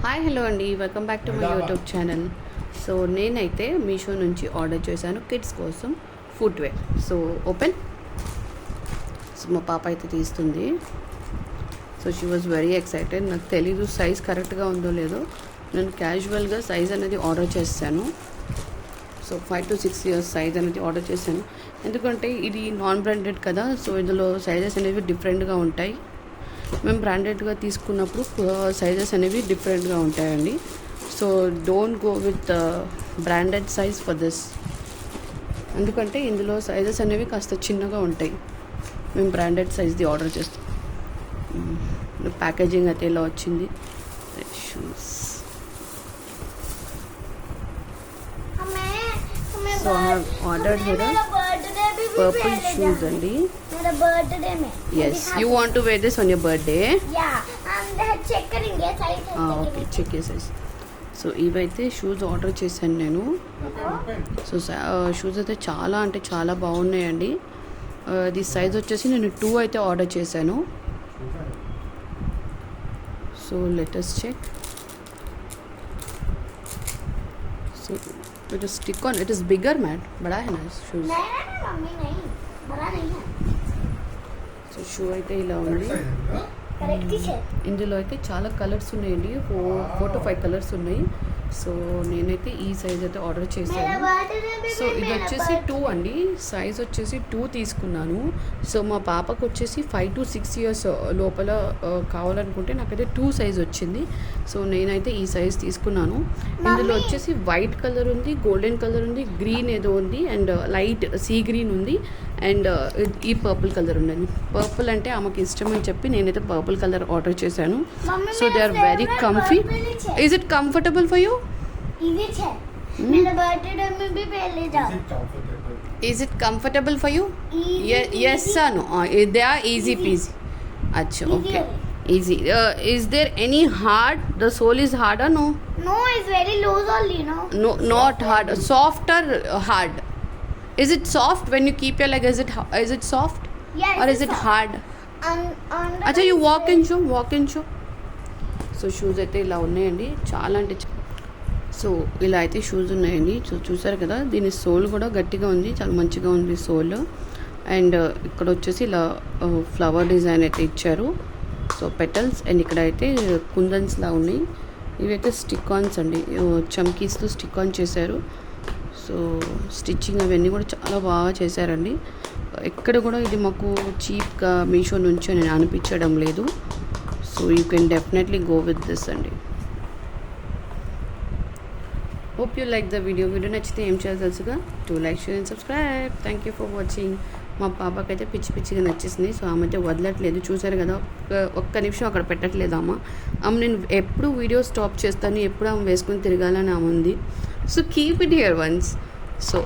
Hi hello అండి, welcome back to my YouTube channel. So నేనైతే మీషో నుంచి ఆర్డర్ చేశాను కిడ్స్ కోసం ఫుట్వేర్. So open. సో మా పాప అయితే తీస్తుంది. So she was very excited. నాకు తెలీదు సైజ్ కరెక్ట్గా ఉందో లేదో. నేను క్యాజువల్గా సైజ్ అనేది ఆర్డర్ చేశాను. సో 5 to 6 years సైజ్ అనేది ఆర్డర్ చేశాను. ఎందుకంటే ఇది నాన్ బ్రాండెడ్ కదా, సో ఇందులో సైజెస్ అనేవి డిఫరెంట్గా ఉంటాయి. మేము బ్రాండెడ్గా తీసుకున్నప్పుడు సైజెస్ అనేవి డిఫరెంట్గా ఉంటాయండి. So don't go with branded size for this. ఎందుకంటే ఇందులో సైజెస్ అనేవి కాస్త చిన్నగా ఉంటాయి. మేము బ్రాండెడ్ సైజ్ది ఆర్డర్ చేస్తాం. ప్యాకేజింగ్ అయితే ఇలా వచ్చింది. Shoes. So I have ordered here purple shoes andi. मेरा बर्थडे में. Yes, you want to wear this on your birthday? Yeah, and check करेंगे size. Okay, check your size. So ఇవైతే shoes order చేశాను నేను. So shoes అయితే చాలా అంటే చాలా బాగున్నాయండి. ఇది సైజ్ వచ్చేసి నేను 2 అయితే ఆర్డర్ చేశాను. So let us check. So it is stick on, it is bigger mat, बड़ा है ना shoes. नहीं मम्मी नहीं, बड़ा नहीं है. సో షూ అయితే ఇలా ఉంది. करेक्ट है. ఇందులో అయితే చాలా కలర్స్ ఉన్నాయండి. 4 to 5 కలర్స్ ఉన్నాయి. సో నేనైతే ఈ సైజ్ అయితే ఆర్డర్ చేశాను. సో ఇది వచ్చేసి 2 అండి. సైజ్ వచ్చేసి 2 తీసుకున్నాను. సో మా పాపకు వచ్చేసి 5 to 6 years లోపల కావాలనుకుంటే నాకైతే 2 సైజ్ వచ్చింది. సో నేనైతే ఈ సైజ్ తీసుకున్నాను. ఇందులో వచ్చేసి వైట్ కలర్ ఉంది, గోల్డెన్ కలర్ ఉంది, గ్రీన్ ఏదో ఉంది, అండ్ లైట్ సీ గ్రీన్ ఉంది, అండ్ ఈ పర్పుల్ కలర్ ఉందండి. పర్పుల్ అంటే ఆమెకి ఇష్టం అని చెప్పి నేనైతే పర్పుల్ కలర్ ఆర్డర్ చేశాను. So they are very comfy. Is it comfortable for you? Easy है. मेरा बर्थडे में भी पहले जाओ. Is it comfortable for you? Yes or no? They are easy peasy. Acha, okay. Easy. Is there any hard? The sole is hard or no? No, it's very loose only, no? No, not hard. Soft or hard? Is it soft when you keep your leg? Is it soft? Yeah. Or is it hard? Acha, you walk and show. So shoes అయితే ఇలా ఉన్నాయండి. చాలా అంటే so ఇలా అయితే shoes ఉన్నాయండి. So చూసారు కదా, దీని సోల్ కూడా గట్టిగా ఉంది, చాలా మంచిగా ఉంది సోల్. అండ్ ఇక్కడ వచ్చేసి ఇలా ఫ్లవర్ డిజైన్ అయితే ఇచ్చారు. సో పెటల్స్, అండ్ ఇక్కడ అయితే కుందన్స్లా ఉన్నాయి. ఇవైతే స్టిక్ ఆన్స్ అండి, చమ్కీస్తో స్టిక్ ఆన్ చేశారు. సో స్టిచ్చింగ్ అవన్నీ కూడా చాలా బాగా చేశారండి. ఎక్కడ కూడా ఇది మాకు చీప్గా మీషో నుంచి నేను అనిపించడం లేదు. So you can definitely go with this అండి. Hope you like the video నచ్చితే ఏం చేయాలి తెలుసుగా, to like, share and subscribe. Thank you for watching. మా పాపకైతే పిచ్చిగా నచ్చేసింది. సో ఆమె అయితే వదలట్లేదు. చూసారు కదా, ఒక్క నిమిషం అక్కడ పెట్టట్లేదు ఆమె. నేను ఎప్పుడు వీడియో స్టాప్ చేస్తాను, ఎప్పుడు ఆమె వేసుకొని తిరగాలని ఆమె ఉంది. So keep it here once. So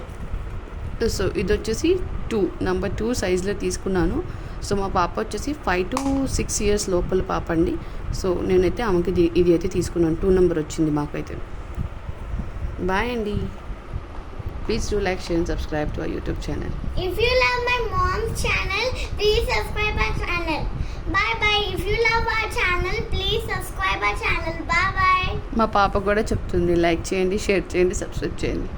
ఇది వచ్చేసి 2 నెంబర్ 2 సైజ్లో తీసుకున్నాను. సో మా పాప వచ్చేసి 5 to 6 years లోపల పాప అండి. సో నేనైతే ఆమెకి ఇది అయితే తీసుకున్నాను. 2 నెంబర్ వచ్చింది మాకైతే. Bye Andy. Please do like, share and subscribe to our YouTube channel. If you love my mom's channel, please subscribe our channel. Bye bye. If you love our channel, please subscribe our channel. Bye bye. మా పాప కూడా చెప్తుంది, like చేయండి, share చేయండి, subscribe చేయండి.